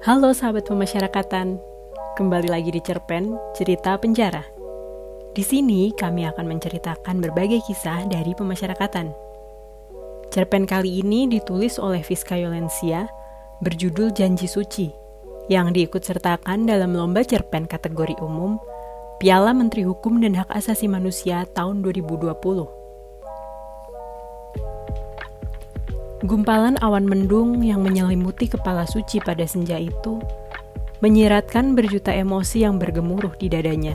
Halo sahabat pemasyarakatan, kembali lagi di Cerpen Cerita Penjara. Di sini kami akan menceritakan berbagai kisah dari pemasyarakatan. Cerpen kali ini ditulis oleh Fiska Yolensia, berjudul Janji Suci, yang diikutsertakan dalam lomba cerpen kategori umum Piala Menteri Hukum dan Hak Asasi Manusia tahun 2020. Gumpalan awan mendung yang menyelimuti kepala Suci pada senja itu menyiratkan berjuta emosi yang bergemuruh di dadanya.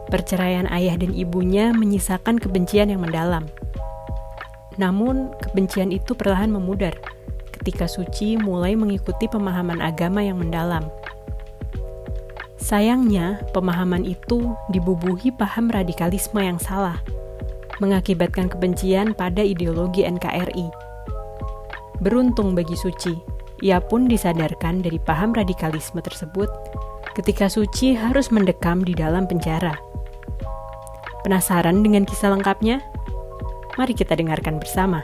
Perceraian ayah dan ibunya menyisakan kebencian yang mendalam. Namun, kebencian itu perlahan memudar ketika Suci mulai mengikuti pemahaman agama yang mendalam. Sayangnya, pemahaman itu dibubuhi paham radikalisme yang salah, mengakibatkan kebencian pada ideologi NKRI. Beruntung bagi Suci, ia pun disadarkan dari paham radikalisme tersebut ketika Suci harus mendekam di dalam penjara. Penasaran dengan kisah lengkapnya? Mari kita dengarkan bersama.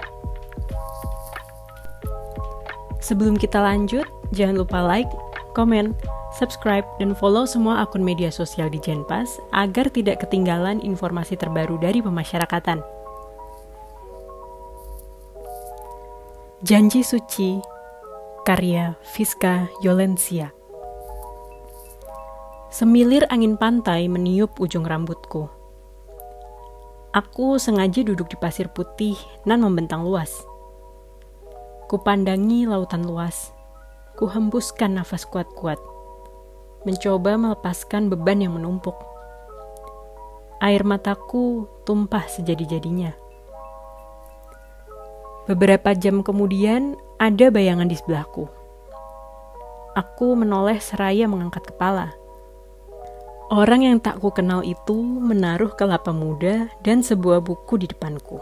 Sebelum kita lanjut, jangan lupa like, komen, subscribe, dan follow semua akun media sosial di Jenpas agar tidak ketinggalan informasi terbaru dari pemasyarakatan. Janji Suci, karya Fiska Yolensia. Semilir angin pantai meniup ujung rambutku. Aku sengaja duduk di pasir putih nan membentang luas. Kupandangi lautan luas. Kuhembuskan nafas kuat-kuat, mencoba melepaskan beban yang menumpuk. Air mataku tumpah sejadi-jadinya. Beberapa jam kemudian, ada bayangan di sebelahku. Aku menoleh seraya mengangkat kepala. Orang yang tak ku kenal itu menaruh kelapa muda dan sebuah buku di depanku.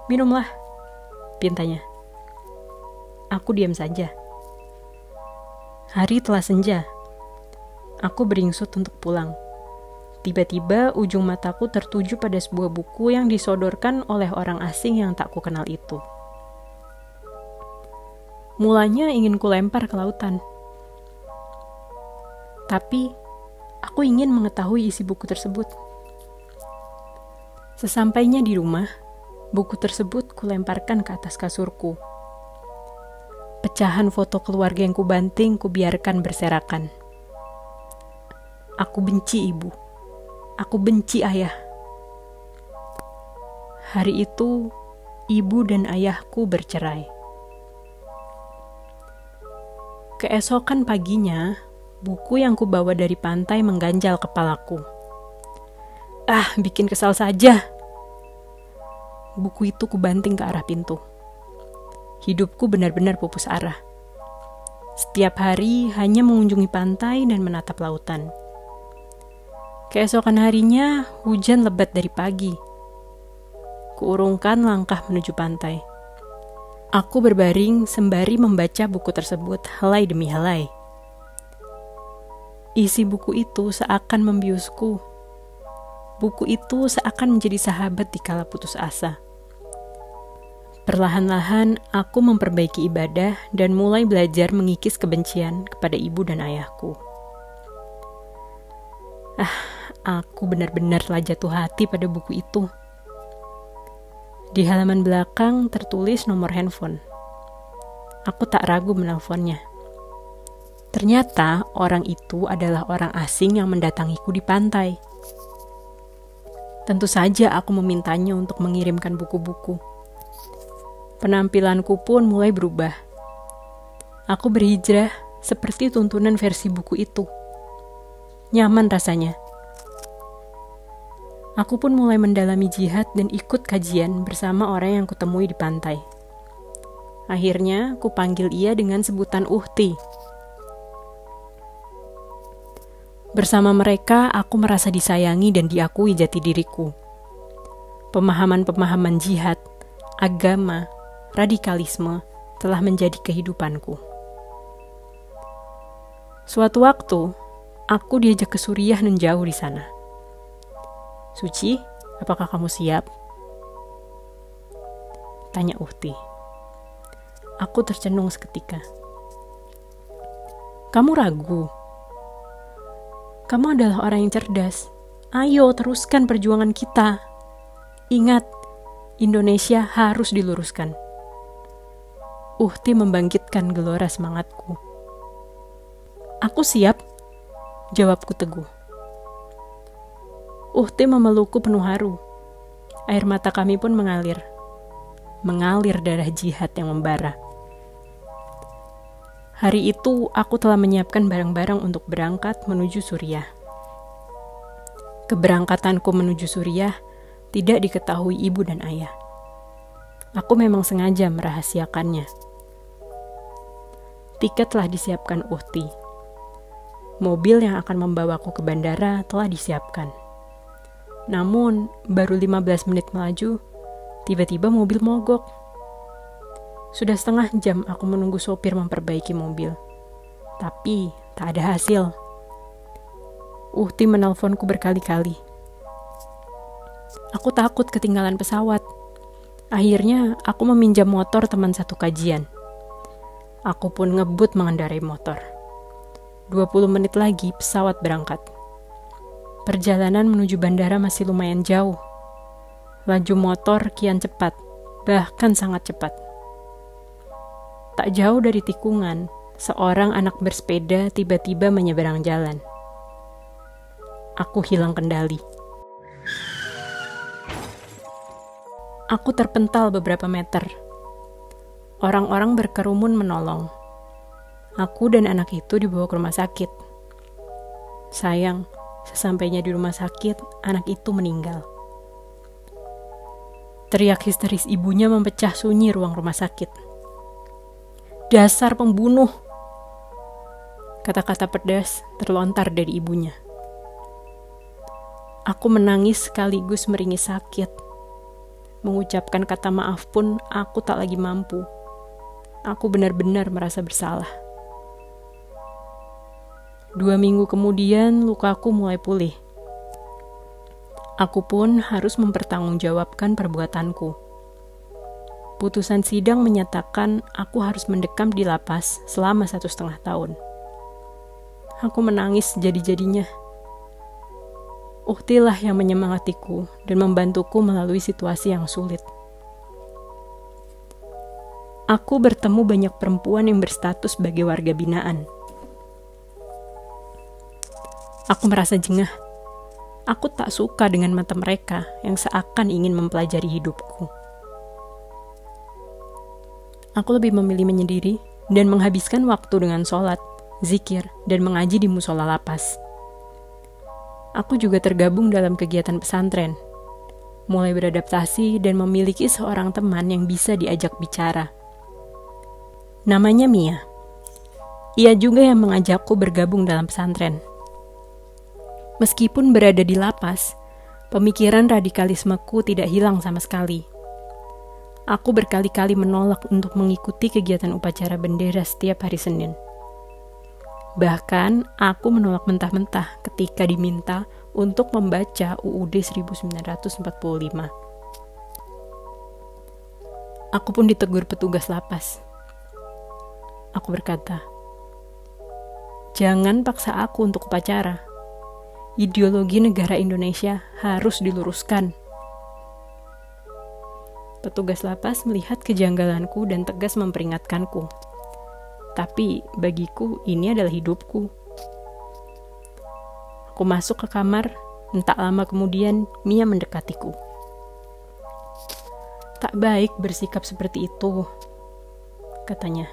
"Minumlah," pintanya. Aku diam saja. Hari telah senja. Aku beringsut untuk pulang. Tiba-tiba ujung mataku tertuju pada sebuah buku yang disodorkan oleh orang asing yang tak kukenal itu. Mulanya ingin kulempar ke lautan. Tapi, aku ingin mengetahui isi buku tersebut. Sesampainya di rumah, buku tersebut kulemparkan ke atas kasurku. Pecahan foto keluarga yang kubanting kubiarkan berserakan. Aku benci ibu. Aku benci ayah. Hari itu, ibu dan ayahku bercerai. Keesokan paginya, buku yang kubawa dari pantai mengganjal kepalaku. Bikin kesal saja. Buku itu kubanting ke arah pintu. Hidupku benar-benar pupus arah. Setiap hari hanya mengunjungi pantai dan menatap lautan. Keesokan harinya, hujan lebat dari pagi. Kuurungkan langkah menuju pantai. Aku berbaring sembari membaca buku tersebut helai demi helai. Isi buku itu seakan membiusku. Buku itu seakan menjadi sahabat di kala putus asa. Perlahan-lahan, aku memperbaiki ibadah dan mulai belajar mengikis kebencian kepada ibu dan ayahku. Aku benar-benar telah jatuh hati pada buku itu. Di halaman belakang tertulis nomor handphone. Aku tak ragu menelponnya. Ternyata orang itu adalah orang asing yang mendatangiku di pantai. Tentu saja aku memintanya untuk mengirimkan buku-buku. Penampilanku pun mulai berubah. Aku berhijrah seperti tuntunan versi buku itu. Nyaman rasanya. Aku pun mulai mendalami jihad dan ikut kajian bersama orang yang kutemui di pantai. Akhirnya, kupanggil ia dengan sebutan Uhti. Bersama mereka, aku merasa disayangi dan diakui jati diriku. Pemahaman-pemahaman jihad, agama, radikalisme telah menjadi kehidupanku. Suatu waktu, aku diajak ke Suriah dan jauh di sana. "Suci, apakah kamu siap?" tanya Uhti. Aku tercenung seketika. Kamu ragu? Kamu adalah orang yang cerdas. Ayo teruskan perjuangan kita. Ingat, Indonesia harus diluruskan. Uhti membangkitkan gelora semangatku. Aku siap, jawabku teguh. Uhti memelukku penuh haru. Air mata kami pun mengalir. Mengalir darah jihad yang membara. Hari itu aku telah menyiapkan barang-barang untuk berangkat menuju Suriah. Keberangkatanku menuju Suriah tidak diketahui ibu dan ayah. Aku memang sengaja merahasiakannya. Tiket telah disiapkan Uhti. Mobil yang akan membawaku ke bandara telah disiapkan. Namun, baru 15 menit melaju, tiba-tiba mobil mogok. Sudah setengah jam aku menunggu sopir memperbaiki mobil. Tapi, tak ada hasil. Uhti menelponku berkali-kali. Aku takut ketinggalan pesawat. Akhirnya, aku meminjam motor teman satu kajian. Aku pun ngebut mengendarai motor. 20 menit lagi pesawat berangkat. Perjalanan menuju bandara masih lumayan jauh. Laju motor kian cepat, bahkan sangat cepat. Tak jauh dari tikungan, seorang anak bersepeda tiba-tiba menyeberang jalan. Aku hilang kendali. Aku terpental beberapa meter. Orang-orang berkerumun menolong. Aku dan anak itu dibawa ke rumah sakit. Sayang, sesampainya di rumah sakit, anak itu meninggal. Teriak histeris ibunya memecah sunyi ruang rumah sakit. "Dasar pembunuh!" Kata-kata pedas terlontar dari ibunya. Aku menangis sekaligus meringis sakit. Mengucapkan kata maaf pun aku tak lagi mampu. Aku benar-benar merasa bersalah. 2 minggu kemudian lukaku mulai pulih. Aku pun harus mempertanggungjawabkan perbuatanku. Putusan sidang menyatakan aku harus mendekam di lapas selama 1,5 tahun. Aku menangis jadi-jadinya. Uhtilah yang menyemangatiku dan membantuku melalui situasi yang sulit. Aku bertemu banyak perempuan yang berstatus sebagai warga binaan. Aku merasa jengah. Aku tak suka dengan mata mereka yang seakan ingin mempelajari hidupku. Aku lebih memilih menyendiri dan menghabiskan waktu dengan sholat, zikir, dan mengaji di musola lapas. Aku juga tergabung dalam kegiatan pesantren, mulai beradaptasi dan memiliki seorang teman yang bisa diajak bicara. Namanya Mia. Ia juga yang mengajakku bergabung dalam pesantren. Meskipun berada di lapas, pemikiran radikalismeku tidak hilang sama sekali. Aku berkali-kali menolak untuk mengikuti kegiatan upacara bendera setiap hari Senin. Bahkan, aku menolak mentah-mentah ketika diminta untuk membaca UUD 1945. Aku pun ditegur petugas lapas. Aku berkata, "Jangan paksa aku untuk upacara. Ideologi negara Indonesia harus diluruskan." Petugas lapas melihat kejanggalanku dan tegas memperingatkanku. Tapi bagiku ini adalah hidupku. Aku masuk ke kamar, tak lama kemudian Mia mendekatiku. "Tak baik bersikap seperti itu," katanya.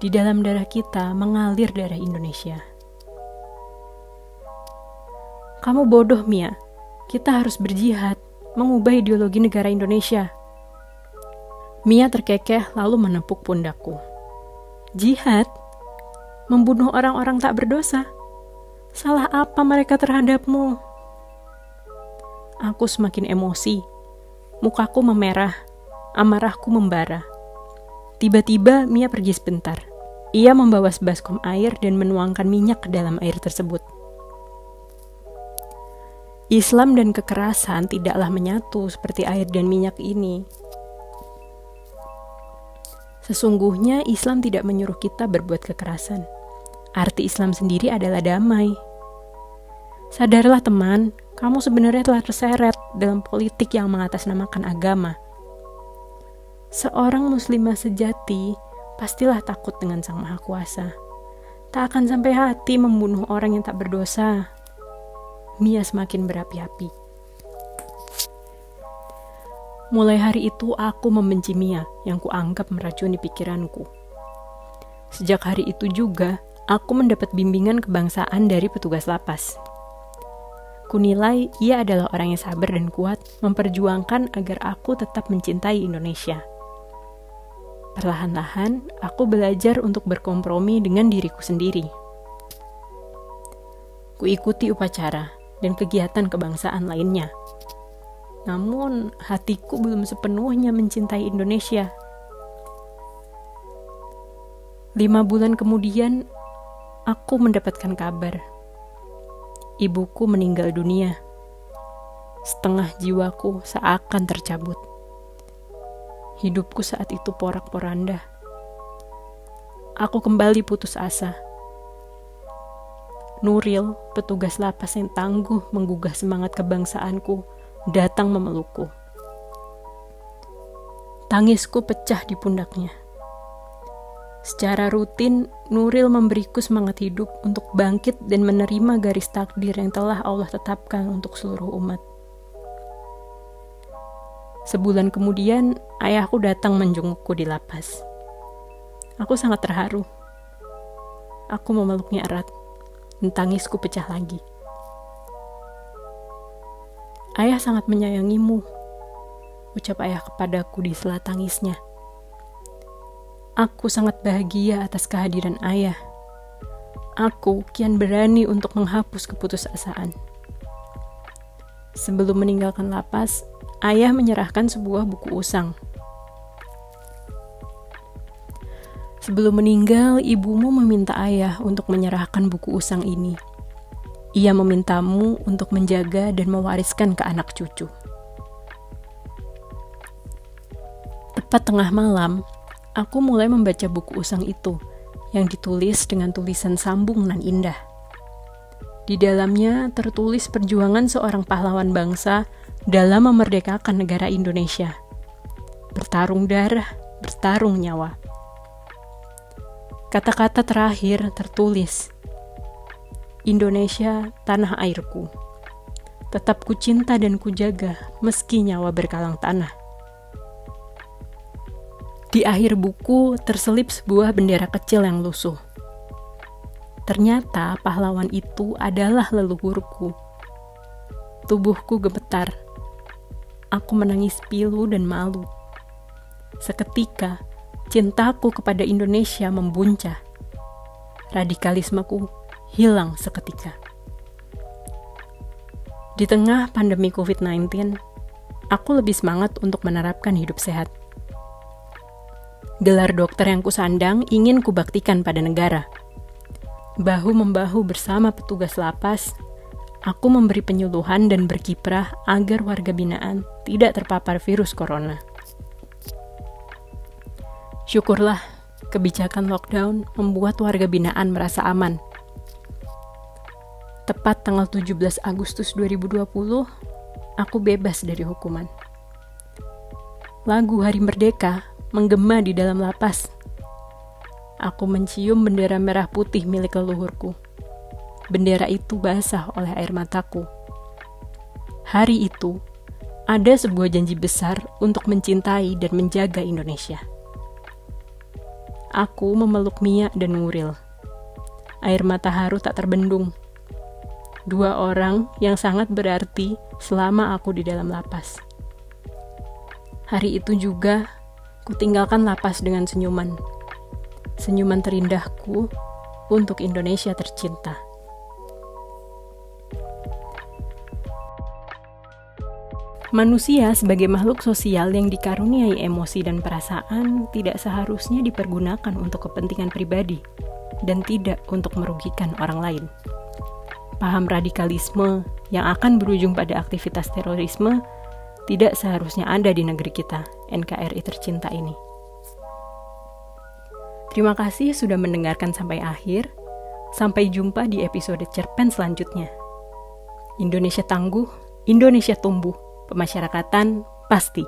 "Di dalam darah kita mengalir darah Indonesia." "Kamu bodoh, Mia. Kita harus berjihad, mengubah ideologi negara Indonesia." Mia terkekeh lalu menepuk pundakku. "Jihad? Membunuh orang-orang tak berdosa? Salah apa mereka terhadapmu?" Aku semakin emosi. Mukaku memerah, amarahku membara. Tiba-tiba Mia pergi sebentar. Ia membawa sebaskom air dan menuangkan minyak ke dalam air tersebut. Islam dan kekerasan tidaklah menyatu seperti air dan minyak ini. Sesungguhnya Islam tidak menyuruh kita berbuat kekerasan. Arti Islam sendiri adalah damai. Sadarlah teman, kamu sebenarnya telah terseret dalam politik yang mengatasnamakan agama. Seorang muslimah sejati pastilah takut dengan Sang Maha Kuasa. Tak akan sampai hati membunuh orang yang tak berdosa. Mia semakin berapi-api. Mulai hari itu aku membenci Mia yang kuanggap meracuni pikiranku. Sejak hari itu juga, aku mendapat bimbingan kebangsaan dari petugas lapas. Kunilai ia adalah orang yang sabar dan kuat memperjuangkan agar aku tetap mencintai Indonesia. Perlahan-lahan, aku belajar untuk berkompromi dengan diriku sendiri. Kuikuti upacara dan kegiatan kebangsaan lainnya. Namun, hatiku belum sepenuhnya mencintai Indonesia. 5 bulan kemudian, aku mendapatkan kabar. Ibuku meninggal dunia. Setengah jiwaku seakan tercabut. Hidupku saat itu porak-poranda. Aku kembali putus asa. Nuril, petugas lapas yang tangguh menggugah semangat kebangsaanku, datang memelukku. Tangisku pecah di pundaknya. Secara rutin, Nuril memberiku semangat hidup untuk bangkit dan menerima garis takdir yang telah Allah tetapkan untuk seluruh umat. Sebulan kemudian, ayahku datang menjengukku di lapas. Aku sangat terharu. Aku memeluknya erat, dan tangisku pecah lagi. Ayah sangat menyayangimu, ucap ayah kepadaku di sela tangisnya. Aku sangat bahagia atas kehadiran ayah. Aku kian berani untuk menghapus keputusasaan. Sebelum meninggalkan lapas, ayah menyerahkan sebuah buku usang. Sebelum meninggal, ibumu meminta ayah untuk menyerahkan buku usang ini. Ia memintamu untuk menjaga dan mewariskan ke anak cucu. Tepat tengah malam, aku mulai membaca buku usang itu yang ditulis dengan tulisan sambung nan indah. Di dalamnya tertulis perjuangan seorang pahlawan bangsa dalam memerdekakan negara Indonesia. Bertarung darah, bertarung nyawa. Kata-kata terakhir tertulis, Indonesia tanah airku. Tetap ku cinta dan ku jaga meski nyawa berkalang tanah. Di akhir buku terselip sebuah bendera kecil yang lusuh. Ternyata pahlawan itu adalah leluhurku. Tubuhku gemetar. Aku menangis pilu dan malu. Seketika, cintaku kepada Indonesia membuncah. Radikalismeku hilang seketika. Di tengah pandemi COVID-19, aku lebih semangat untuk menerapkan hidup sehat. Gelar dokter yang kusandang ingin kubaktikan pada negara. Bahu-membahu bersama petugas lapas, aku memberi penyuluhan dan berkiprah agar warga binaan tidak terpapar virus corona. Syukurlah, kebijakan lockdown membuat warga binaan merasa aman. Tepat tanggal 17 Agustus 2020, aku bebas dari hukuman. Lagu Hari Merdeka menggema di dalam lapas. Aku mencium bendera merah putih milik leluhurku. Bendera itu basah oleh air mataku. Hari itu, ada sebuah janji besar untuk mencintai dan menjaga Indonesia. Aku memeluk Mia dan Nuril. Air mata haru tak terbendung. 2 orang yang sangat berarti selama aku di dalam lapas. Hari itu juga, kutinggalkan lapas dengan senyuman. Senyuman terindahku untuk Indonesia tercinta. Manusia sebagai makhluk sosial yang dikaruniai emosi dan perasaan tidak seharusnya dipergunakan untuk kepentingan pribadi dan tidak untuk merugikan orang lain. Paham radikalisme yang akan berujung pada aktivitas terorisme tidak seharusnya ada di negeri kita, NKRI tercinta ini. Terima kasih sudah mendengarkan sampai akhir. Sampai jumpa di episode cerpen selanjutnya. Indonesia tangguh, Indonesia tumbuh, pemasyarakatan pasti.